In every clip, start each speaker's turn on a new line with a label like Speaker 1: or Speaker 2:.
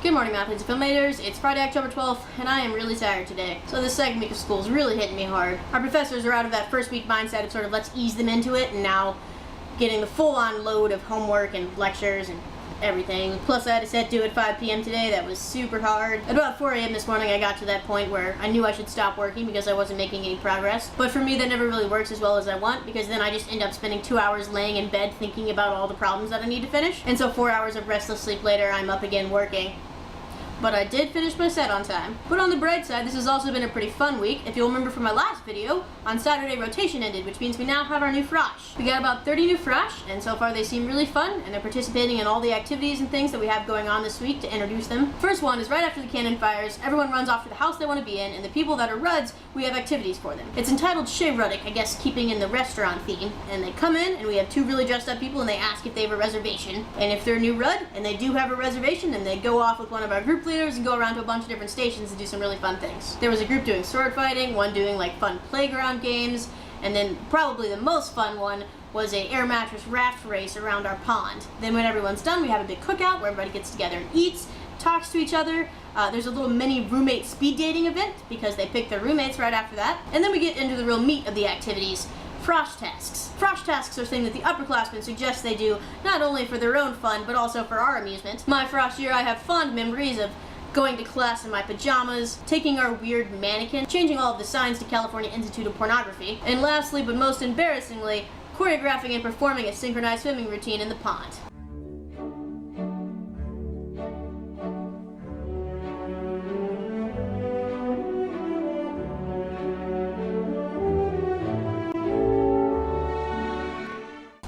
Speaker 1: Good morning, Mathletes and Filmmakers. It's Friday, October 12th, and I am really tired today. So this second week of school is really hitting me hard. Our professors are out of that first week mindset of sort of let's ease them into it, and now getting the full-on load of homework and lectures and everything. Plus I had a set due at 5 p.m. today that was super hard. At about 4 a.m. this morning I got to that point where I knew I should stop working because I wasn't making any progress. But for me that never really works as well as I want, because then I just end up spending 2 hours laying in bed thinking about all the problems that I need to finish. And so 4 hours of restless sleep later I'm up again working. But I did finish my set on time. But on the bright side, this has also been a pretty fun week. If you'll remember from my last video, on Saturday rotation ended, which means we now have our new frosh. We got about 30 new frosh, and so far they seem really fun, and they're participating in all the activities and things that we have going on this week to introduce them. First one is right after the cannon fires, everyone runs off to the house they want to be in, and the people that are Ruds, we have activities for them. It's entitled Chez Ruddick, I guess keeping in the restaurant theme, and they come in, and we have 2 really dressed up people, and they ask if they have a reservation. And if they're a new Rud, and they do have a reservation, then they go off with one of our group leaders and go around to a bunch of different stations and do some really fun things. There was a group doing sword fighting, one doing like fun playground games, and then probably the most fun one was a air mattress raft race around our pond. Then when everyone's done, we have a big cookout where everybody gets together and eats, talks to each other. There's a little mini roommate speed dating event because they pick their roommates right after that. And then we get into the real meat of the activities. Frosh tasks. Frosh tasks are things that the upperclassmen suggest they do, not only for their own fun, but also for our amusement. My frosh year, I have fond memories of going to class in my pajamas, taking our weird mannequin, changing all of the signs to California Institute of Pornography, and lastly, but most embarrassingly, choreographing and performing a synchronized swimming routine in the pond.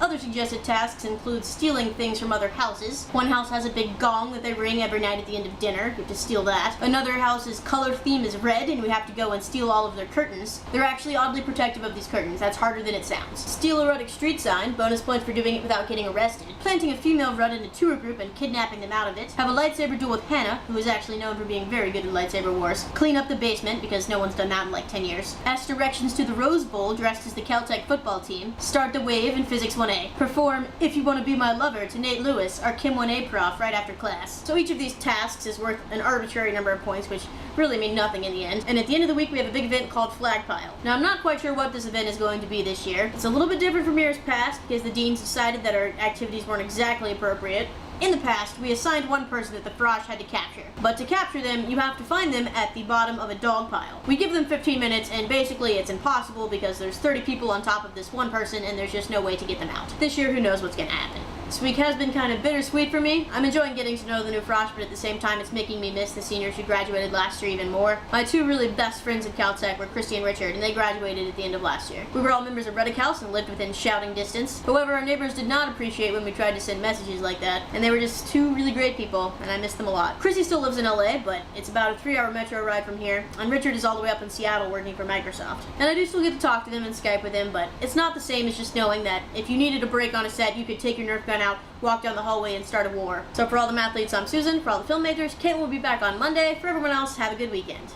Speaker 1: Other suggested tasks include stealing things from other houses. One house has a big gong that they ring every night at the end of dinner. You have to steal that. Another house's color theme is red, and we have to go and steal all of their curtains. They're actually oddly protective of these curtains. That's harder than it sounds. Steal a Ruddick street sign, bonus points for doing it without getting arrested. Planting a female Rudd in a tour group and kidnapping them out of it. Have a lightsaber duel with Hannah, who is actually known for being very good at lightsaber wars. Clean up the basement, because no one's done that in like 10 years. Ask directions to the Rose Bowl dressed as the Caltech football team. Start the wave in Physics 1A. Perform If You Want to Be My Lover to Nate Lewis, our Chem 1A prof, right after class. So each of these tasks is worth an arbitrary number of points, which really mean nothing in the end. And at the end of the week we have a big event called Flag Pile. Now I'm not quite sure what this event is going to be this year. It's a little bit different from years past because the deans decided that our activities weren't exactly appropriate. In the past, we assigned one person that the frosh had to capture. But to capture them, you have to find them at the bottom of a dog pile. We give them 15 minutes, and basically it's impossible because there's 30 people on top of this one person, and there's just no way to get them out. This year, who knows what's gonna happen. This week has been kind of bittersweet for me. I'm enjoying getting to know the new frosh, but at the same time it's making me miss the seniors who graduated last year even more. My 2 really best friends at Caltech were Christy and Richard, and they graduated at the end of last year. We were all members of Ruddick House and lived within shouting distance. However, our neighbors did not appreciate when we tried to send messages like that, and they were just 2 really great people, and I miss them a lot. Christy still lives in LA, but it's about a 3-hour metro ride from here, and Richard is all the way up in Seattle working for Microsoft. And I do still get to talk to them and Skype with them, but it's not the same as just knowing that if you needed a break on a set, you could take your Nerf gun out, walk down the hallway, and start a war. So for all the Mathletes, I'm Susan. For all the filmmakers, Kate will be back on Monday. For everyone else, have a good weekend.